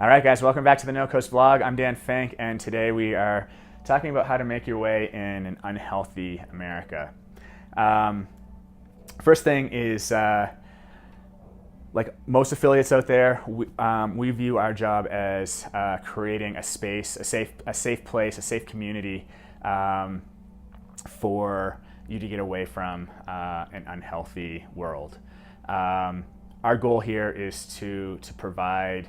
All right, guys, welcome back to the NoCoast vlog. I'm Dan Fink, and today we are talking about how to make your way in an unhealthy America. First thing is, like most affiliates out there, we view our job as creating a space, a safe place, a safe community for you to get away from an unhealthy world. Our goal here is to provide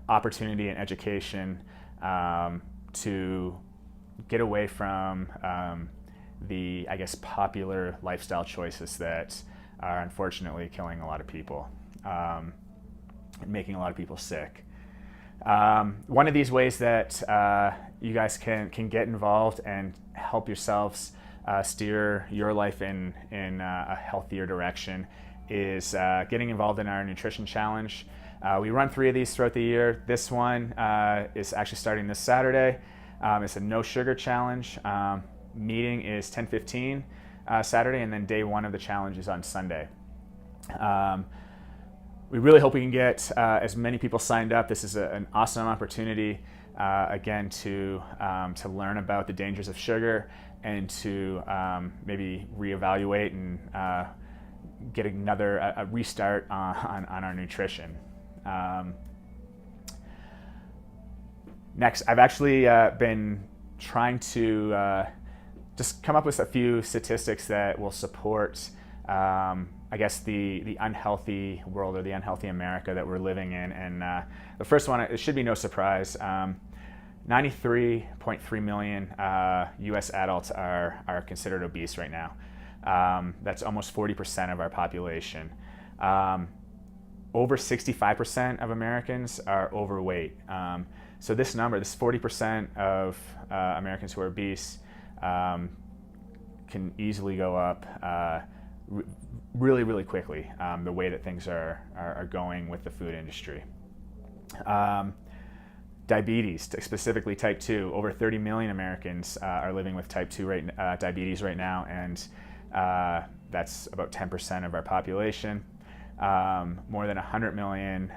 opportunity and education to get away from the, I guess, popular lifestyle choices that are unfortunately killing a lot of people, and making a lot of people sick. One of these ways that you guys can get involved and help yourselves steer your life in a healthier direction is getting involved in our nutrition challenge. We run 3 of these throughout the year. This one is actually starting this Saturday. It's a no sugar challenge. Meeting is 10:15 Saturday, and then day 1 of the challenge is on Sunday. We really hope we can get as many people signed up. This is an awesome opportunity, again, to learn about the dangers of sugar and to maybe reevaluate and get a restart on our nutrition. Next, I've actually been trying to just come up with a few statistics that will support, I guess, the unhealthy world or the unhealthy America that we're living in. And the first one, it should be no surprise, 93.3 million U.S. adults are considered obese right now. That's almost 40% of our population. Over 65% of Americans are overweight. So this number, this 40% of Americans who are obese, can easily go up really, really quickly, the way that things are going with the food industry. Diabetes, specifically type 2, over 30 million Americans are living with type 2 diabetes right now, and that's about 10% of our population. More than 100 million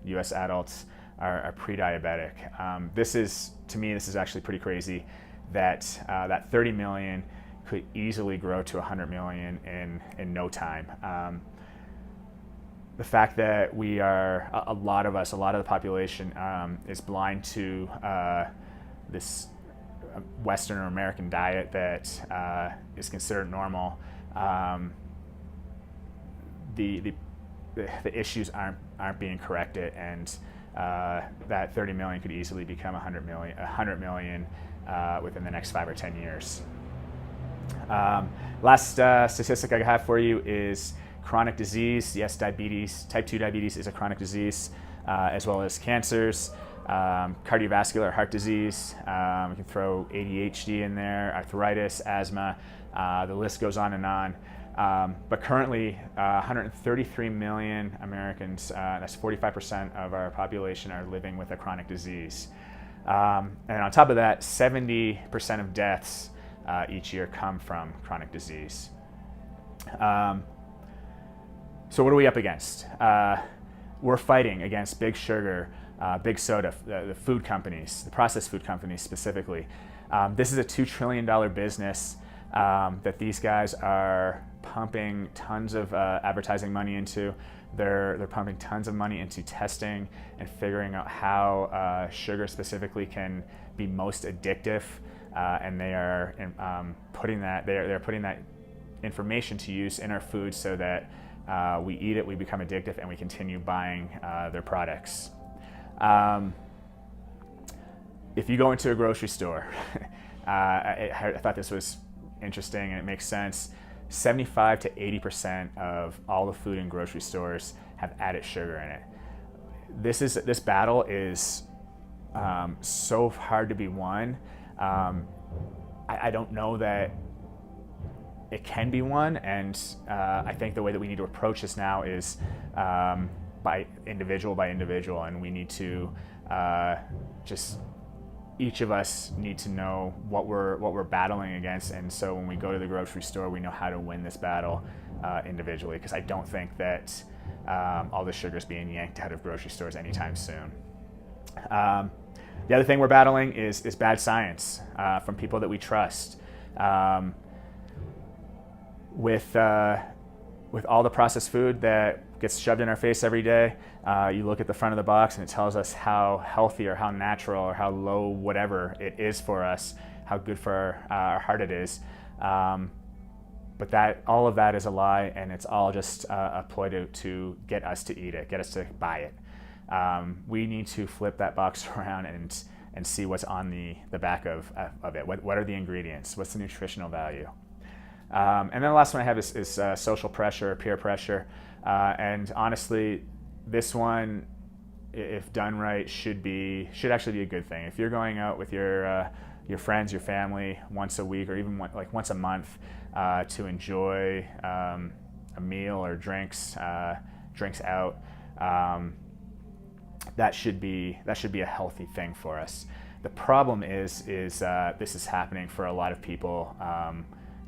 U.S. adults are pre-diabetic. To me, this is actually pretty crazy that 30 million could easily grow to 100 million in no time. The fact that a lot of the population is blind to this Western or American diet that is considered normal. The issues aren't being corrected, and that 30 million could easily become 100 million within the next 5 or 10 years. Last statistic I have for you is chronic disease. Yes, diabetes, type 2 diabetes is a chronic disease, as well as cancers, cardiovascular, heart disease. We can throw ADHD in there, arthritis, asthma. The list goes on and on. But currently, 133 million Americans, that's 45% of our population, are living with a chronic disease. And on top of that, 70% of deaths each year come from chronic disease. So what are we up against? We're fighting against big sugar, big soda, the food companies, the processed food companies specifically. This is a $2 trillion business that these guys are pumping tons of advertising money into. They're pumping tons of money into testing and figuring out how sugar specifically can be most addictive, and they are putting that information to use in our food so that we eat it, we become addictive, and we continue buying their products. If you go into a grocery store, I thought this was interesting and it makes sense. 75 to 80% of all the food in grocery stores have added sugar in it. This battle is so hard to be won. I don't know that it can be won, and I think the way that we need to approach this now is by individual, and we need to each of us need to know what we're battling against, and so when we go to the grocery store, we know how to win this battle individually. Because I don't think that all the sugar's being yanked out of grocery stores anytime soon. The other thing we're battling is bad science from people that we trust. With all the processed food that gets shoved in our face every day, you look at the front of the box and it tells us how healthy or how natural or how low whatever it is for us, how good for our heart it is. But all of that is a lie, and it's all just a ploy to get us to eat it, get us to buy it. We need to flip that box around and see what's on the back of it. What are the ingredients? What's the nutritional value? And then the last one I have is social pressure, peer pressure. And honestly, this one, if done right, should actually be a good thing. If you're going out with your friends, your family once a week or even once a month to enjoy a meal or drinks out, that should be a healthy thing for us. The problem is this is happening for a lot of people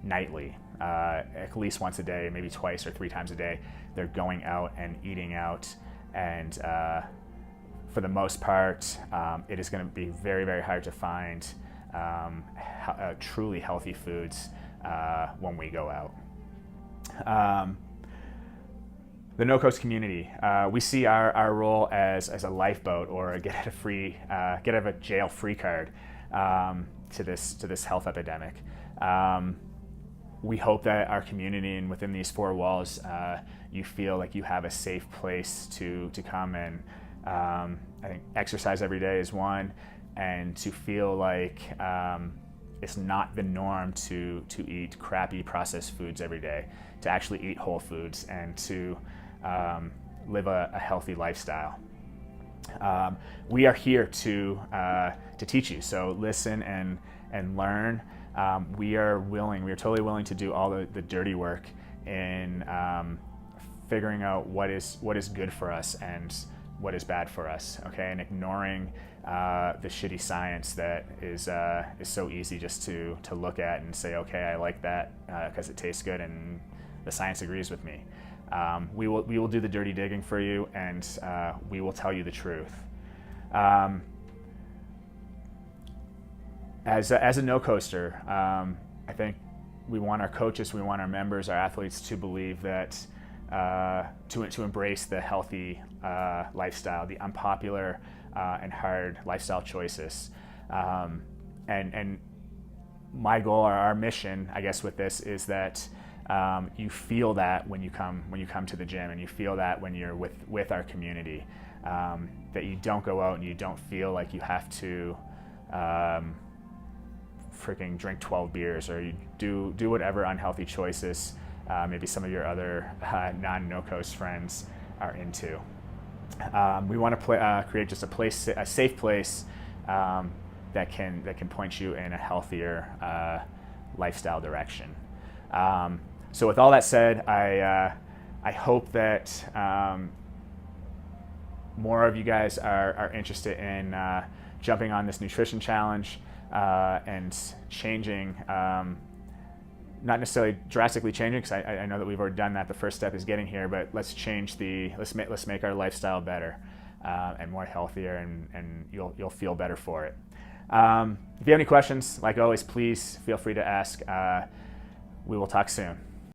nightly, at least once a day, maybe twice or 3 times a day. They're going out and eating out, and for the most part, it is going to be very, very hard to find truly healthy foods when we go out. The NoCoast community, we see our role as a lifeboat or a get out of jail free card to this health epidemic. We hope that our community and within these 4 walls, you feel like you have a safe place to come and I think exercise every day is one, and to feel like it's not the norm to eat crappy processed foods every day, to actually eat whole foods and to live a healthy lifestyle. We are here to teach you, so listen and learn. We are totally willing to do all the dirty work in figuring out what is good for us and what is bad for us, okay, and ignoring the shitty science that is so easy just to look at and say, okay, I like that because it tastes good and the science agrees with me. We will do the dirty digging for you, and we will tell you the truth. As a no-coaster, I think we want our coaches, we want our members, our athletes to believe that to embrace the healthy lifestyle, the unpopular and hard lifestyle choices. And my goal or our mission, I guess, with this is that you feel that when you come to the gym, and you feel that when you're with our community, that you don't go out and you don't feel like you have to freaking drink 12 beers, or you do whatever unhealthy choices maybe some of your other non-NoCoast friends are into. We want to create just a safe place that can point you in a healthier lifestyle direction. So with all that said, I hope that more of you guys are interested in jumping on this nutrition challenge and changing, not necessarily drastically changing, because I know that we've already done that. The first step is getting here, but let's make our lifestyle better and more healthier, and you'll feel better for it. If you have any questions, like always, please feel free to ask. We will talk soon.